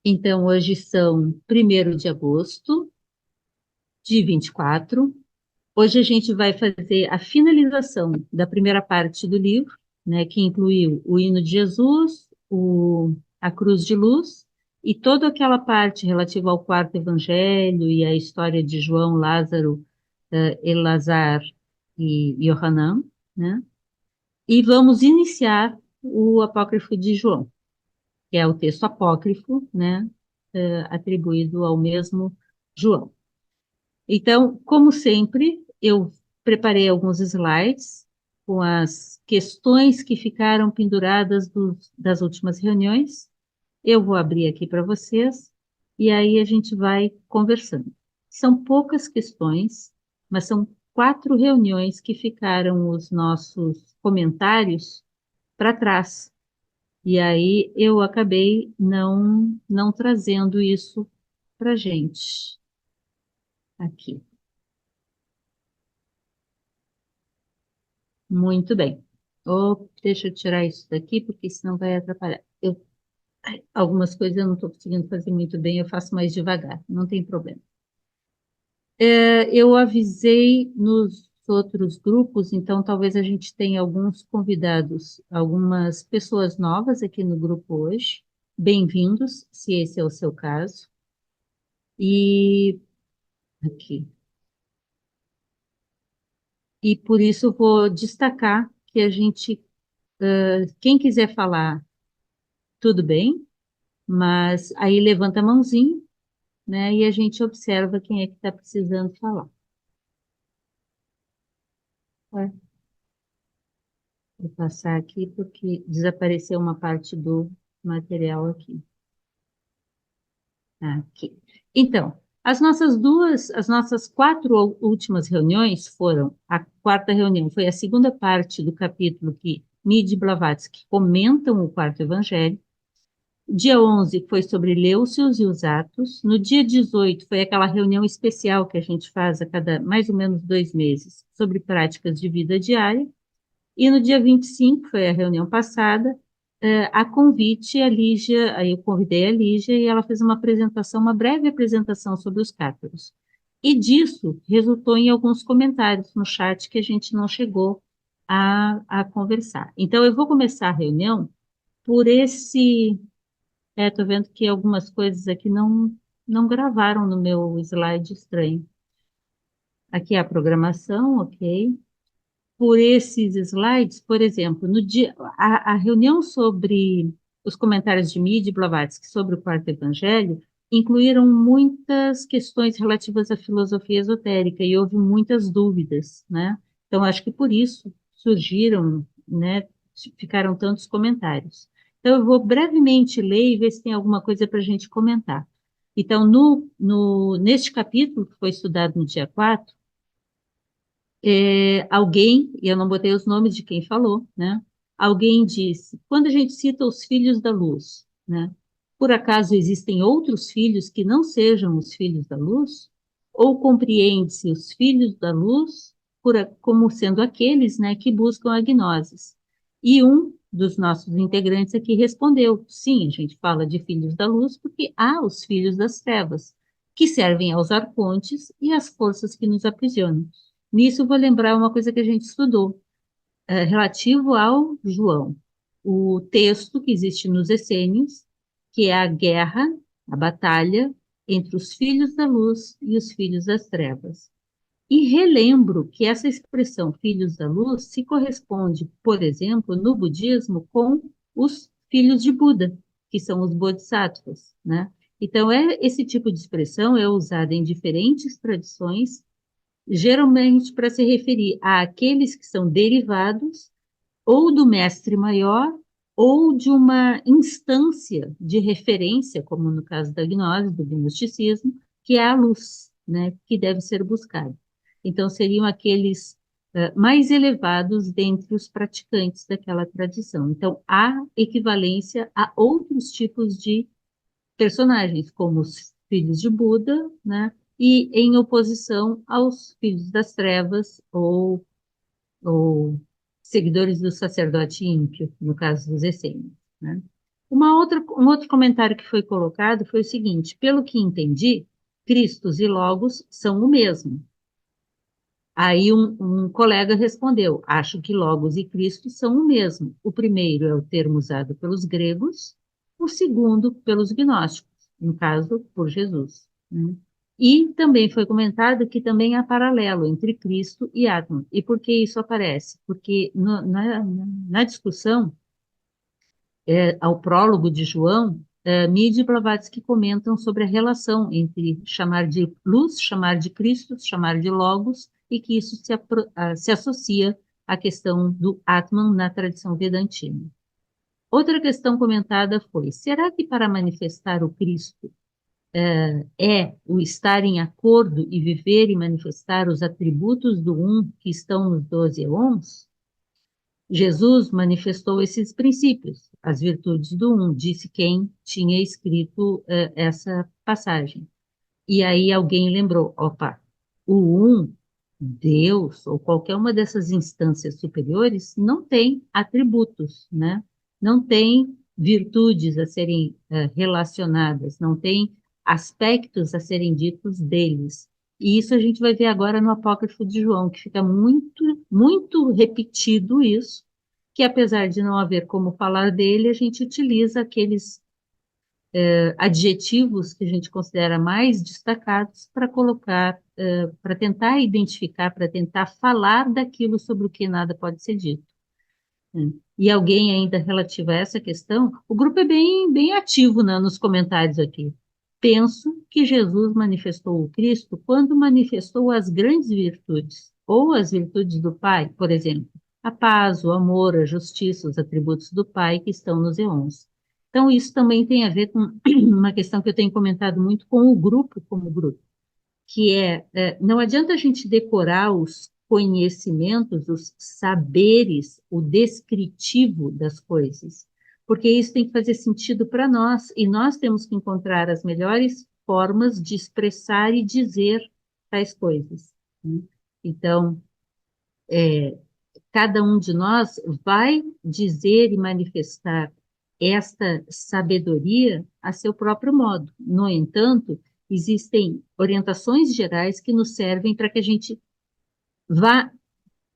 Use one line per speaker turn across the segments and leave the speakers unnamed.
Então, hoje são 1º de agosto de 24. Hoje a gente vai fazer a finalização da primeira parte do livro, né, que incluiu o hino de Jesus, a cruz de luz e toda aquela parte relativa ao quarto evangelho e à história de João, Lázaro, Elazar e Yohanan, né? E vamos iniciar o apócrifo de João, que é o texto apócrifo, né, atribuído ao mesmo João. Então, como sempre, eu preparei alguns slides com as questões que ficaram penduradas das últimas reuniões. Eu vou abrir aqui para vocês e aí a gente vai conversando. São poucas questões, mas são 4 reuniões que ficaram os nossos comentários para trás. E aí eu acabei não trazendo isso para a gente aqui. Muito bem. Deixa eu tirar isso daqui, porque senão vai atrapalhar. Algumas coisas eu não estou conseguindo fazer muito bem, eu faço mais devagar, não tem problema. Eu avisei nos outros grupos, então talvez a gente tenha alguns convidados, algumas pessoas novas aqui no grupo hoje. Bem-vindos, se esse é o seu caso. E aqui. E por isso vou destacar que a gente, quem quiser falar, tudo bem, mas aí levanta a mãozinha, né, e a gente observa quem é que está precisando falar. Tá? Vou passar aqui porque desapareceu uma parte do material aqui. Aqui. Então, as nossas 4 últimas reuniões foram, a quarta reunião foi a segunda parte do capítulo que Midi e Blavatsky comentam o quarto evangelho. Dia 11 foi sobre Leucius e os Atos. No dia 18 foi aquela reunião especial que a gente faz a cada mais ou menos 2 meses, sobre práticas de vida diária. E no dia 25, foi a reunião passada, a convite, a Lígia, aí eu convidei a Lígia e ela fez uma apresentação, uma breve apresentação sobre os cátaros. E disso resultou em alguns comentários no chat que a gente não chegou a conversar. Então, eu vou começar a reunião por esse. Estou vendo que algumas coisas aqui não gravaram no meu slide estranho. Aqui é a programação, ok. Por esses slides, por exemplo, no dia, a reunião sobre os comentários de Midi e Blavatsky sobre o quarto evangelho incluíram muitas questões relativas à filosofia esotérica e houve muitas dúvidas, né? Então, acho que por isso surgiram, né, ficaram tantos comentários. Então, eu vou brevemente ler e ver se tem alguma coisa para a gente comentar. Então, neste capítulo, que foi estudado no dia 4, alguém, e eu não botei os nomes de quem falou, né? Alguém disse, quando a gente cita os filhos da luz, né? Por acaso existem outros filhos que não sejam os filhos da luz? Ou compreende-se os filhos da luz como sendo aqueles, né, que buscam a gnoses? E um dos nossos integrantes aqui respondeu, sim, a gente fala de filhos da luz porque há os filhos das trevas, que servem aos arcontes e às forças que nos aprisionam. Nisso, vou lembrar uma coisa que a gente estudou, relativo ao João. O texto que existe nos essênios, que é a guerra, a batalha entre os filhos da luz e os filhos das trevas. E relembro que essa expressão filhos da luz se corresponde, por exemplo, no budismo, com os filhos de Buda, que são os bodhisattvas, né? Então, esse tipo de expressão é usada em diferentes tradições geralmente para se referir àqueles que são derivados ou do mestre maior ou de uma instância de referência, como no caso da gnose, do gnosticismo, que é a luz, né, que deve ser buscada. Então, seriam aqueles mais elevados dentre os praticantes daquela tradição. Então, há equivalência a outros tipos de personagens, como os filhos de Buda, né? E em oposição aos filhos das trevas ou seguidores do sacerdote ímpio, no caso dos essênios, né? Um outro comentário que foi colocado foi o seguinte: pelo que entendi, Cristos e Logos são o mesmo. Aí um colega respondeu: acho que Logos e Cristo são o mesmo. O primeiro é o termo usado pelos gregos, o segundo pelos gnósticos, no caso, por Jesus, né? E também foi comentado que também há paralelo entre Cristo e Atman. E por que isso aparece? Porque na discussão, ao prólogo de João, Midi e Blavatsky comentam sobre a relação entre chamar de luz, chamar de Cristo, chamar de Logos, e que isso se associa à questão do Atman na tradição vedantina. Outra questão comentada foi: será que para manifestar o Cristo é o estar em acordo e viver e manifestar os atributos do Um que estão nos 12 eons? Jesus manifestou esses princípios, as virtudes do Um, disse quem tinha escrito essa passagem. E aí alguém lembrou: opa, o Um, Deus, ou qualquer uma dessas instâncias superiores, não tem atributos, né? Não tem virtudes a serem relacionadas, não tem aspectos a serem ditos deles. E isso a gente vai ver agora no Apócrifo de João, que fica muito, muito repetido isso, que apesar de não haver como falar dele, a gente utiliza aqueles adjetivos que a gente considera mais destacados para colocar, para tentar identificar, para tentar falar daquilo sobre o que nada pode ser dito, né? E alguém ainda relativo a essa questão, o grupo é bem ativo, né, nos comentários aqui. Penso que Jesus manifestou o Cristo quando manifestou as grandes virtudes, ou as virtudes do Pai, por exemplo, a paz, o amor, a justiça, os atributos do Pai que estão nos eons. Então, isso também tem a ver com uma questão que eu tenho comentado muito com o grupo, como grupo, que não adianta a gente decorar os conhecimentos, os saberes, o descritivo das coisas, porque isso tem que fazer sentido para nós, e nós temos que encontrar as melhores formas de expressar e dizer tais coisas, né? Então, cada um de nós vai dizer e manifestar esta sabedoria a seu próprio modo. No entanto, existem orientações gerais que nos servem para que a gente vá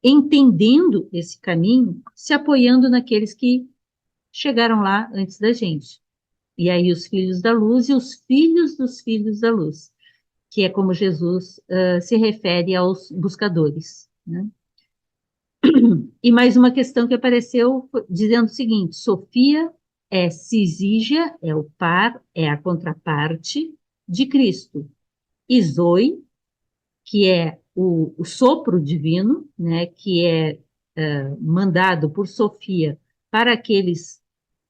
entendendo esse caminho, se apoiando naqueles que chegaram lá antes da gente. E aí os filhos da luz e os filhos dos filhos da luz, que é como Jesus se refere aos buscadores, né? E mais uma questão que apareceu dizendo o seguinte: Sofia é Cisígia, é o par, é a contraparte de Cristo. E Zoe, que é o sopro divino, né, que é mandado por Sofia para aqueles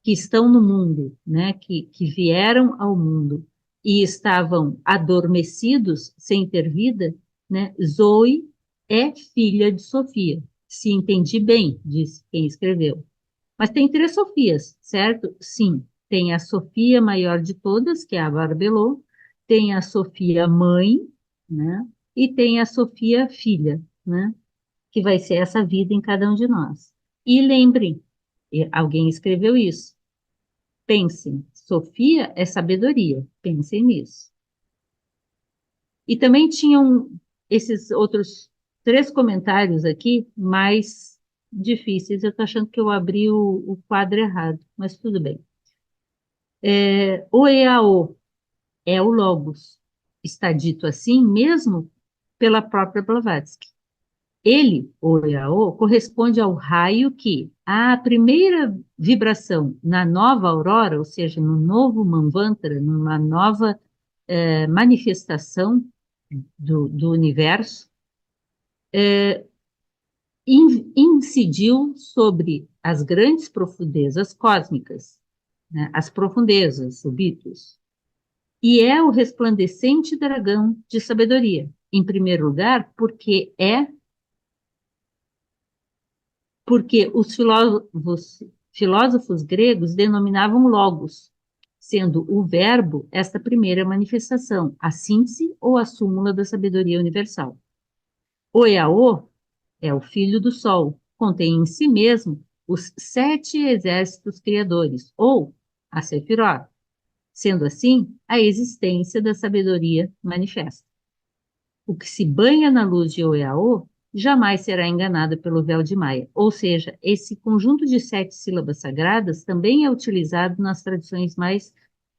que estão no mundo, né, que vieram ao mundo e estavam adormecidos, sem ter vida, né, Zoe é filha de Sofia. Se entendi bem, disse quem escreveu. Mas tem três Sofias, certo? Sim. Tem a Sofia maior de todas, que é a Barbelô, tem a Sofia mãe, né? E tem a Sofia filha, né? Que vai ser essa vida em cada um de nós. E lembrem, alguém escreveu isso. Pensem, Sofia é sabedoria. Pensem nisso. E também tinham esses outros três comentários aqui, mais difíceis. Eu estou achando que eu abri o quadro errado, mas tudo bem. O EAO é o Logos. Está dito assim mesmo pela própria Blavatsky. Ele, o EAO, corresponde ao raio que, à primeira vibração na nova aurora, ou seja, no novo Manvantara, numa nova manifestação do universo, incidiu sobre as grandes profundezas cósmicas, né, as profundezas, subitos, e é o resplandecente dragão de sabedoria. Em primeiro lugar, porque os filósofos gregos denominavam logos, sendo o verbo esta primeira manifestação, a síntese ou a súmula da sabedoria universal. O Eaô é o filho do sol, contém em si mesmo os 7 exércitos criadores, ou a Sefirot. Sendo assim, a existência da sabedoria manifesta. O que se banha na luz de Oeaô jamais será enganado pelo véu de Maia. Ou seja, esse conjunto de 7 sílabas sagradas também é utilizado nas tradições mais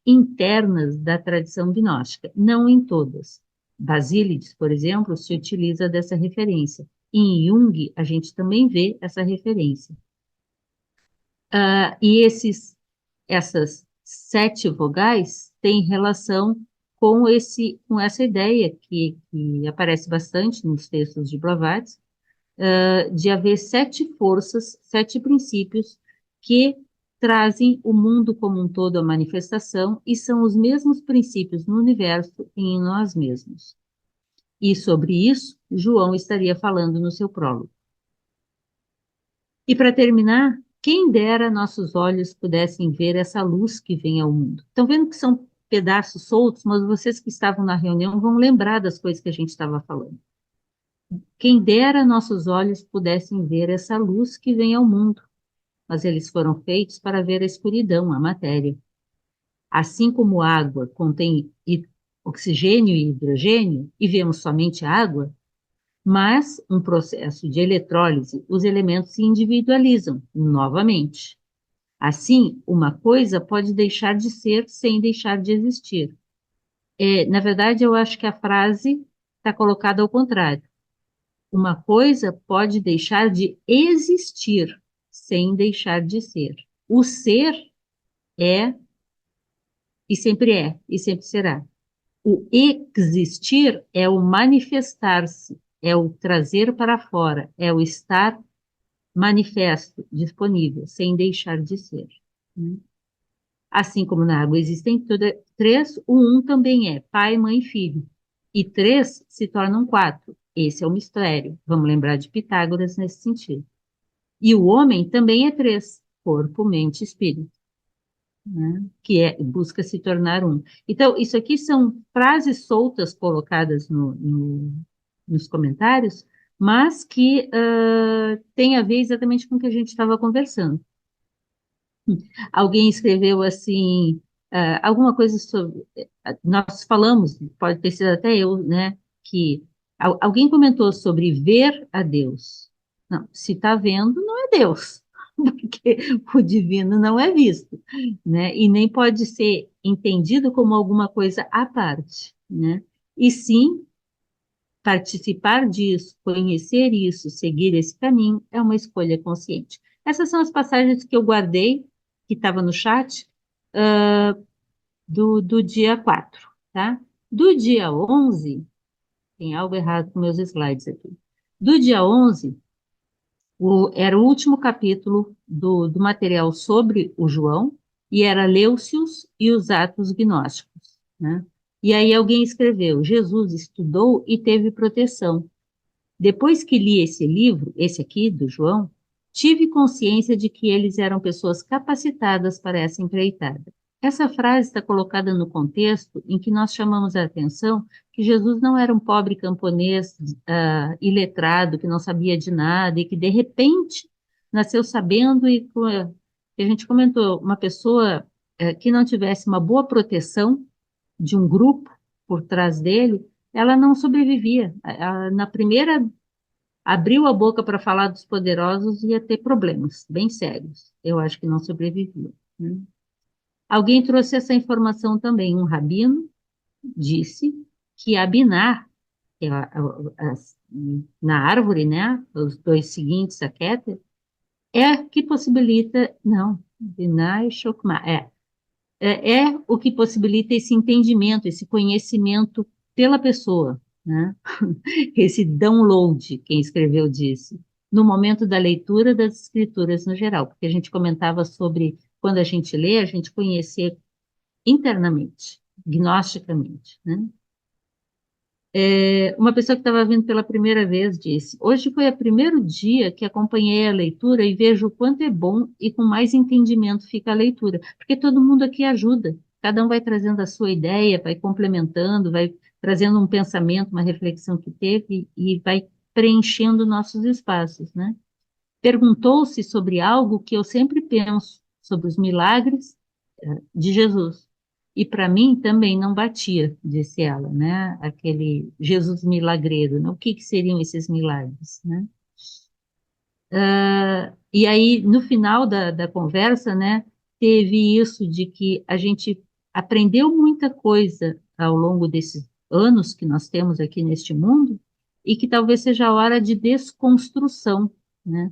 internas da tradição gnóstica, não em todas. Basílides, por exemplo, se utiliza dessa referência. Em Jung, a gente também vê essa referência. E essas 7 vogais têm relação com essa ideia que aparece bastante nos textos de Blavatsky, de haver 7 forças, 7 princípios que trazem o mundo como um todo à manifestação e são os mesmos princípios no universo e em nós mesmos. E sobre isso, João estaria falando no seu prólogo. E para terminar, quem dera nossos olhos pudessem ver essa luz que vem ao mundo. Estão vendo que são pedaços soltos, mas vocês que estavam na reunião vão lembrar das coisas que a gente estava falando. Quem dera nossos olhos pudessem ver essa luz que vem ao mundo, mas eles foram feitos para ver a escuridão, a matéria. Assim como água contém oxigênio e hidrogênio, e vemos somente água, mas um processo de eletrólise, os elementos se individualizam novamente. Assim, uma coisa pode deixar de ser sem deixar de existir. Na verdade, eu acho que a frase está colocada ao contrário. Uma coisa pode deixar de existir sem deixar de ser. O ser é e sempre será. O existir é o manifestar-se, é o trazer para fora, é o estar manifesto, disponível, sem deixar de ser. Assim como na água existem 3, o um também é pai, mãe e filho. E 3 se tornam 4. Esse é o mistério. Vamos lembrar de Pitágoras nesse sentido. E o homem também é 3, corpo, mente e espírito, né? Que busca se tornar um. Então, isso aqui são frases soltas colocadas nos comentários, mas que tem a ver exatamente com o que a gente estava conversando. Alguém escreveu assim, alguma coisa sobre. Nós falamos, pode ter sido até eu, né? Que alguém comentou sobre ver a Deus. Não, se está vendo, não é Deus, porque o divino não é visto, né? E nem pode ser entendido como alguma coisa à parte, né? E sim, participar disso, conhecer isso, seguir esse caminho, é uma escolha consciente. Essas são as passagens que eu guardei, que estava no chat, do dia 4, tá? Do dia 11, tem algo errado com meus slides aqui. Do dia 11, era o último capítulo do material sobre o João, e era Leucius e os Atos Gnósticos, né? E aí alguém escreveu, Jesus estudou e teve proteção. Depois que li esse livro, esse aqui, do João, tive consciência de que eles eram pessoas capacitadas para essa empreitada. Essa frase está colocada no contexto em que nós chamamos a atenção que Jesus não era um pobre camponês iletrado, que não sabia de nada e que, de repente, nasceu sabendo e, que a gente comentou, uma pessoa que não tivesse uma boa proteção de um grupo por trás dele, ela não sobrevivia. Na primeira, abriu a boca para falar dos poderosos, ia ter problemas bem sérios. Eu acho que não sobrevivia, né? Alguém trouxe essa informação também. Um rabino disse que a Binar, que é na árvore, né, os dois seguintes, a Keter, é que possibilita, não, Binar e Shokma, é o que possibilita esse entendimento, esse conhecimento pela pessoa, né? Esse download, quem escreveu disse, no momento da leitura das escrituras no geral, porque a gente comentava sobre quando a gente lê, a gente conhecer internamente, gnosticamente, né? Uma pessoa que estava vindo pela primeira vez disse: hoje foi o primeiro dia que acompanhei a leitura e vejo o quanto é bom e com mais entendimento fica a leitura, porque todo mundo aqui ajuda, cada um vai trazendo a sua ideia, vai complementando, vai trazendo um pensamento, uma reflexão que teve e vai preenchendo nossos espaços, né? Perguntou-se sobre algo que eu sempre penso, sobre os milagres, de Jesus. E para mim também não batia, disse ela, né? Aquele Jesus milagreiro, né? O que que seriam esses milagres, né? E aí, no final da conversa, né, teve isso de que a gente aprendeu muita coisa ao longo desses anos que nós temos aqui neste mundo, e que talvez seja a hora de desconstrução, né?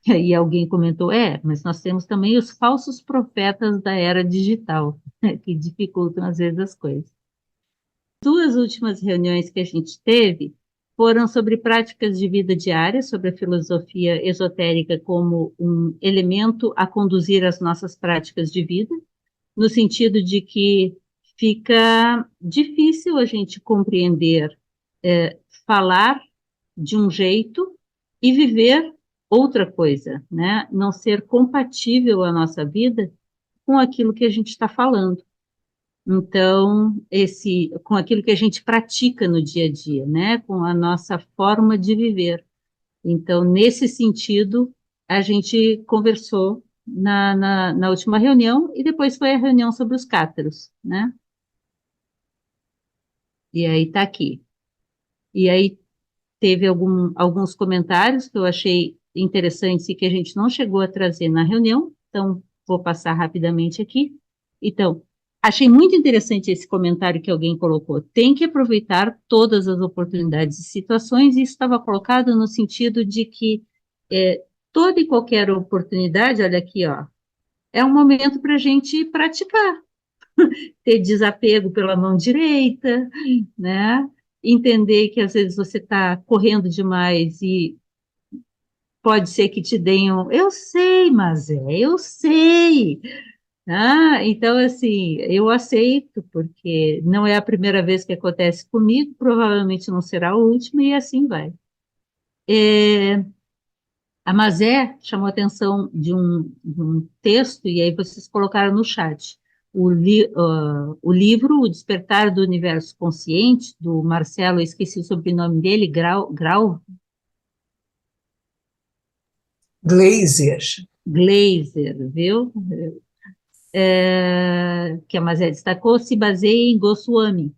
E aí alguém comentou, mas nós temos também os falsos profetas da era digital, né, que dificultam às vezes as coisas. Duas últimas reuniões que a gente teve foram sobre práticas de vida diária, sobre a filosofia esotérica como um elemento a conduzir as nossas práticas de vida, no sentido de que fica difícil a gente compreender, falar de um jeito e viver outra coisa, né? Não ser compatível a nossa vida com aquilo que a gente está falando. Então, com aquilo que a gente pratica no dia a dia, né? Com a nossa forma de viver. Então, nesse sentido, a gente conversou na última reunião e depois foi a reunião sobre os cátaros, né? E aí está aqui. E aí teve alguns comentários que eu achei interessantes e que a gente não chegou a trazer na reunião, então vou passar rapidamente aqui. Então, achei muito interessante esse comentário que alguém colocou. Tem que aproveitar todas as oportunidades e situações, e isso estava colocado no sentido de que toda e qualquer oportunidade, olha aqui, ó, é um momento para a gente praticar, ter desapego pela mão direita, né? Entender que às vezes você está correndo demais e pode ser que te deem eu sei, mas eu sei. Então, assim, eu aceito, porque não é a primeira vez que acontece comigo, provavelmente não será a última, e assim vai. A Mazé chamou a atenção de um texto, e aí vocês colocaram no chat. O livro O Despertar do Universo Consciente, do Marcelo, eu esqueci o sobrenome dele,
Glazier.
Glazer, viu? Que a Mazé destacou, se baseia em Goswami,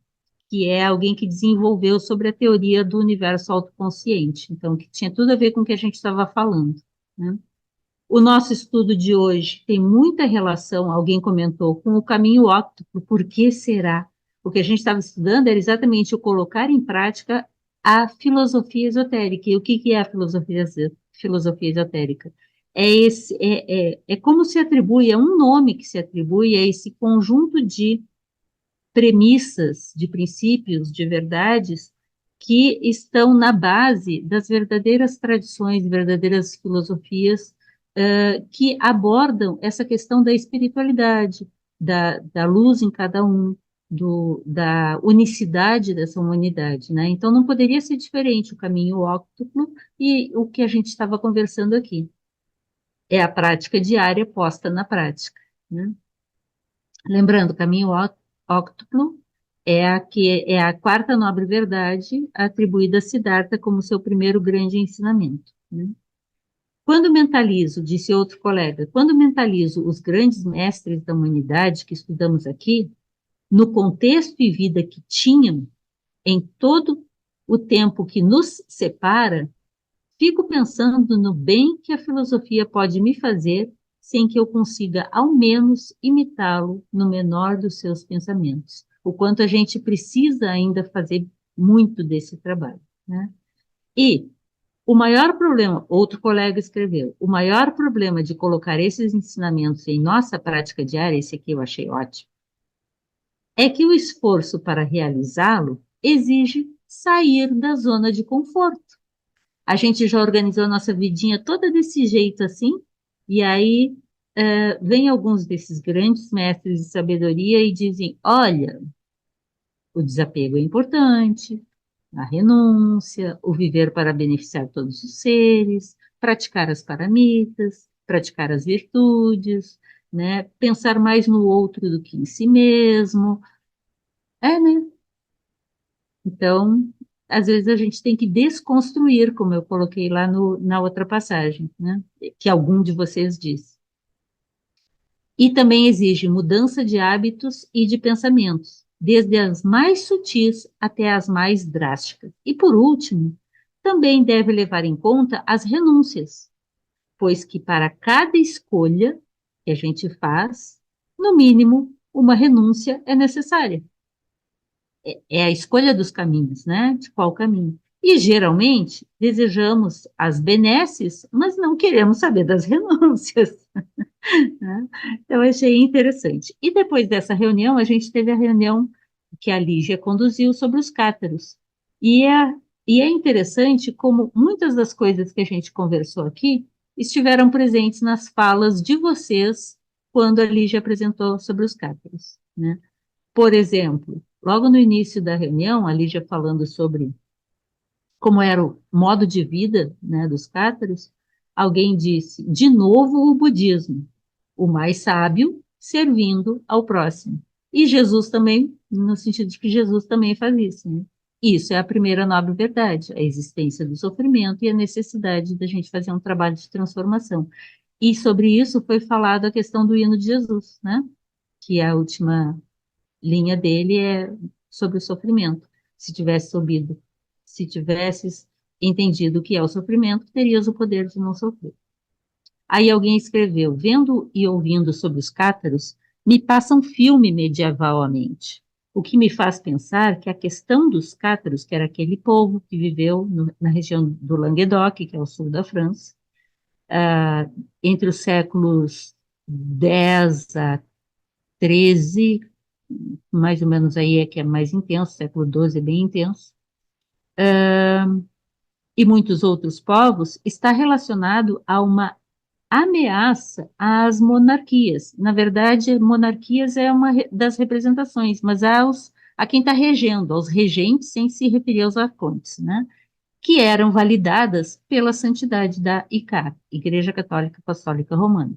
que é alguém que desenvolveu sobre a teoria do universo autoconsciente, então, que tinha tudo a ver com o que a gente estava falando, né? O nosso estudo de hoje tem muita relação, alguém comentou, com o caminho óptico. Por que será? O que a gente estava estudando era exatamente o colocar em prática a filosofia esotérica. E o que que é a filosofia esotérica? É como se atribui, é um nome que se atribui a esse conjunto de premissas, de princípios, de verdades que estão na base das verdadeiras tradições, verdadeiras filosofias, que abordam essa questão da espiritualidade, da luz em cada um, da unicidade dessa humanidade, né? Então não poderia ser diferente o caminho óctuplo e o que a gente estava conversando aqui. É a prática diária posta na prática, né? Lembrando, o caminho óctuplo é a quarta nobre verdade atribuída a Siddhartha como seu primeiro grande ensinamento, né? Quando mentalizo, disse outro colega, quando mentalizo os grandes mestres da humanidade que estudamos aqui, no contexto e vida que tinham em todo o tempo que nos separa, fico pensando no bem que a filosofia pode me fazer sem que eu consiga, ao menos, imitá-lo no menor dos seus pensamentos. O quanto a gente precisa ainda fazer muito desse trabalho, né? E o maior problema, outro colega escreveu, o maior problema de colocar esses ensinamentos em nossa prática diária, esse aqui eu achei ótimo, é que o esforço para realizá-lo exige sair da zona de conforto. A gente já organizou a nossa vidinha toda desse jeito assim, e aí vem alguns desses grandes mestres de sabedoria e dizem, olha, o desapego é importante, a renúncia, o viver para beneficiar todos os seres, praticar as paramitas, praticar as virtudes, né? Pensar mais no outro do que em si mesmo. Né? Então, às vezes a gente tem que desconstruir, como eu coloquei lá na outra passagem, né? Que algum de vocês disse. E também exige mudança de hábitos e de pensamentos, desde as mais sutis até as mais drásticas. E, por último, também deve levar em conta as renúncias, pois que para cada escolha que a gente faz, no mínimo, uma renúncia é necessária. É a escolha dos caminhos, né? De qual caminho. E geralmente desejamos as benesses, mas não queremos saber das renúncias, né? Então, eu achei interessante. E depois dessa reunião, a gente teve a reunião que a Lígia conduziu sobre os cátaros. E é, e é interessante como muitas das coisas que a gente conversou aqui estiveram presentes nas falas de vocês quando a Lígia apresentou sobre os cátaros, né? Por exemplo, logo no início da reunião, a Lígia falando sobre como era o modo de vida, né, dos cátaros, alguém disse, de novo o budismo, o mais sábio servindo ao próximo. E Jesus também, no sentido de que Jesus também faz isso, né? Isso é a primeira nobre verdade, a existência do sofrimento e a necessidade da gente fazer um trabalho de transformação. E sobre isso foi falado a questão do hino de Jesus, né? Que é a última linha dele é sobre o sofrimento. Se tivesse ouvido, se tivesses entendido o que é o sofrimento, terias o poder de não sofrer. Aí alguém escreveu, vendo e ouvindo sobre os cátaros, me passa um filme medieval à mente. O que me faz pensar que a questão dos cátaros, que era aquele povo que viveu na região do Languedoc, que é o sul da França, entre os séculos 10 a 13, mais ou menos aí é que é mais intenso, século XII é bem intenso, e muitos outros povos, está relacionado a uma ameaça às monarquias. Na verdade, monarquias é uma das representações, mas a quem está regendo, aos regentes, sem se referir aos arcontes, né? Que eram validadas pela santidade da ICAR, Igreja Católica Apostólica Romana.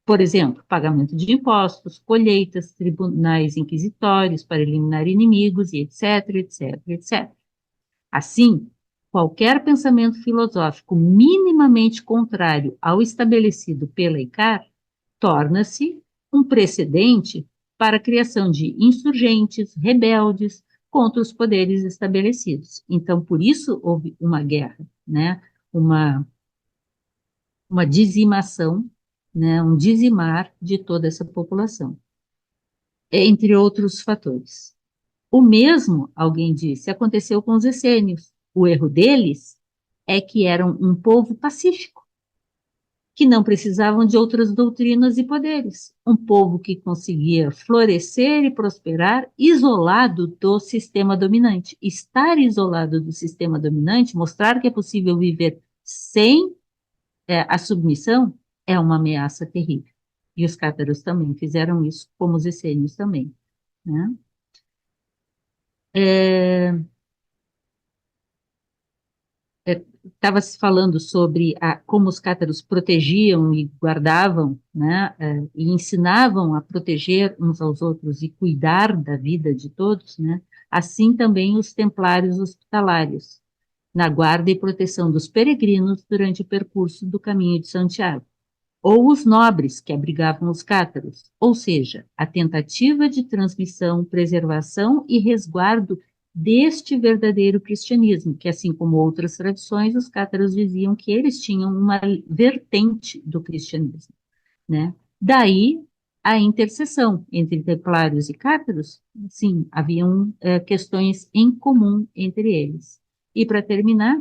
Por exemplo, pagamento de impostos, colheitas, tribunais inquisitórios para eliminar inimigos, e etc, etc, etc. Assim, qualquer pensamento filosófico minimamente contrário ao estabelecido pela ICAR torna-se um precedente para a criação de insurgentes, rebeldes contra os poderes estabelecidos. Então, por isso houve uma guerra, né? Uma, uma dizimação, né? Um dizimar de toda essa população, entre outros fatores. O mesmo, alguém disse, aconteceu com os essênios. O erro deles é que eram um povo pacífico, que não precisavam de outras doutrinas e poderes. Um povo que conseguia florescer e prosperar isolado do sistema dominante. Estar isolado do sistema dominante, mostrar que é possível viver sem a submissão, é uma ameaça terrível. E os cátaros também fizeram isso, como os essênios também, né? É, estava se falando sobre como os cátaros protegiam e guardavam, né, e ensinavam a proteger uns aos outros e cuidar da vida de todos, né, assim também os templários hospitalários, na guarda e proteção dos peregrinos durante o percurso do caminho de Santiago, ou os nobres que abrigavam os cátaros, ou seja, a tentativa de transmissão, preservação e resguardo deste verdadeiro cristianismo, que assim como outras tradições, os cátaros diziam que eles tinham uma vertente do cristianismo, né? Daí a interseção entre templários e cátaros, sim, haviam questões em comum entre eles. E para terminar,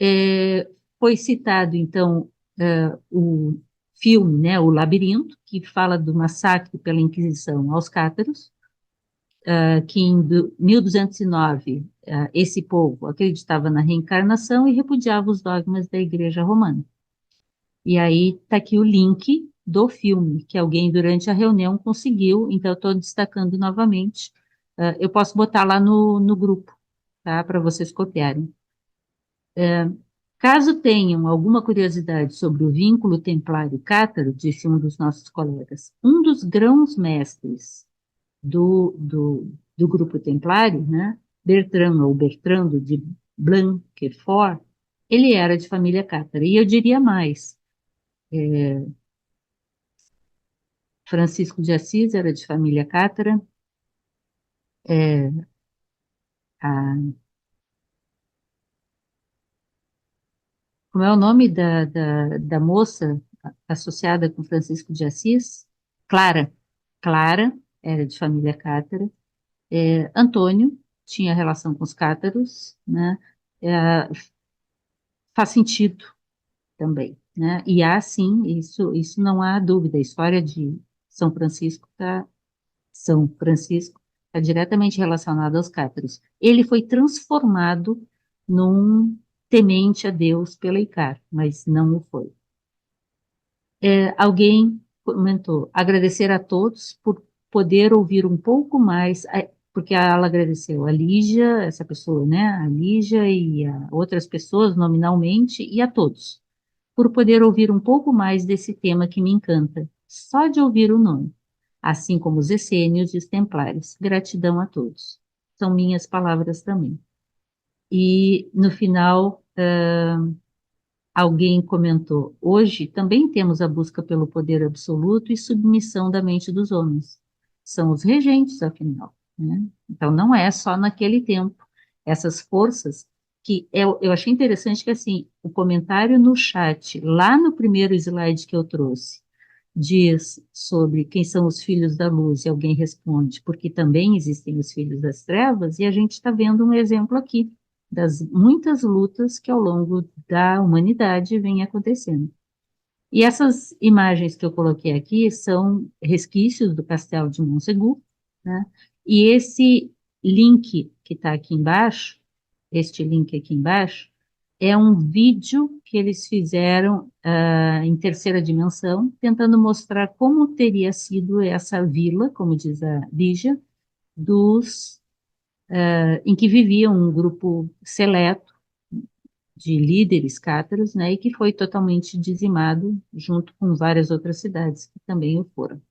É, foi citado, então, o filme, né, O Labirinto, que fala do massacre pela Inquisição aos cátaros, que em 1209 esse povo acreditava na reencarnação e repudiava os dogmas da Igreja Romana. E aí está aqui o link do filme, que alguém durante a reunião conseguiu, então eu estou destacando novamente. Eu posso botar lá no grupo, tá, para vocês copiarem. Caso tenham alguma curiosidade sobre o vínculo templário-cátaro, disse um dos nossos colegas, um dos grãos-mestres do grupo templário, né, Bertrand ou Bertrando de Blanquefort, Ele era de família cátara. E eu diria mais, Francisco de Assis era de família cátara, é, a, como é o nome da moça associada com Francisco de Assis? Clara. Clara era de família cátara. Antônio tinha relação com os cátaros, né? É, faz sentido também, né? E há sim, isso não há dúvida. A história de São Francisco São Francisco está diretamente relacionada aos cátaros. Ele foi transformado num temente a Deus pela Icar, mas não o foi. Alguém comentou, agradecer a todos por poder ouvir um pouco mais, porque ela agradeceu a Lígia, essa pessoa, né, a Lígia e a outras pessoas nominalmente, e a todos, por poder ouvir um pouco mais desse tema que me encanta, só de ouvir o nome, assim como os essênios e os templários. Gratidão a todos. São minhas palavras também. E no final, alguém comentou: hoje também temos a busca pelo poder absoluto e submissão da mente dos homens. São os regentes, afinal, né? Então não é só naquele tempo. Essas forças que eu achei interessante que assim, o comentário no chat, lá no primeiro slide que eu trouxe, diz sobre quem são os filhos da luz, e alguém responde, porque também existem os filhos das trevas, e a gente está vendo um exemplo aqui das muitas lutas que ao longo da humanidade vem acontecendo. E essas imagens que eu coloquei aqui são resquícios do Castelo de Montsegur, né? E esse link que está aqui embaixo, este link aqui embaixo, é um vídeo que eles fizeram em terceira dimensão, tentando mostrar como teria sido essa vila, como diz a Lígia, em que vivia um grupo seleto de líderes cátaros, né, e que foi totalmente dizimado junto com várias outras cidades que também o foram.